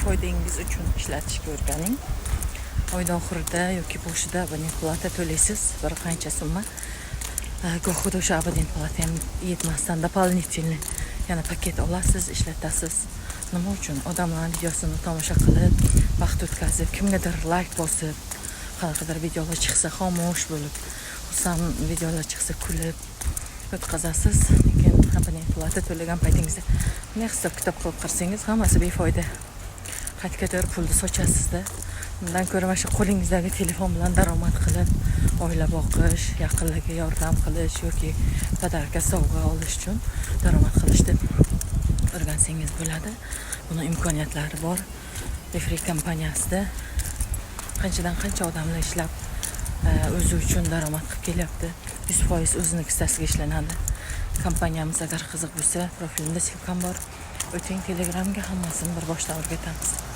foydangiz uchun ishlatishga o'rganing. Oyning oxirida yoki boshida abonent plata to'laysiz, bir qancha summa. Gohida o'sha abonent plata ham yetmasdan doполнительный yana paket olasiz, ishlatasiz. Nima uchun? Odamlar videosini tomosha qilib, vaqt o'tkazib, kimgadir like bosib, qanaqadir videolar chiqsa xomush bo'lib, xususan videolar chiqsa kulib o'tkazasiz. Lekin abonent plata to'lagan paytingizda ne hisob kitob qilib qarasangiz, hammasi befoyda. Qayergadir pulni sochasizda. Bundan ko'ra mana shu qo'lingizdagi telefon bilan daromad qilib, oila boqish, yaqinlarga yordam qilish yoki podarka sovg'a olish uchun daromad qilish deb o'rgansangiz bo'ladi. Buni imkoniyatlari bor. Refri kompaniyasida qanchadan qancha odamlar ishlab o'zi uchun daromad qilib kelyapti. 100% o'zining kissasiga ishlanadi. Kompaniyamiz agar qiziq bo'lsa, profilimda silkam bor. O'ting Telegramga, hammasini bir boshdan o'rgatamiz.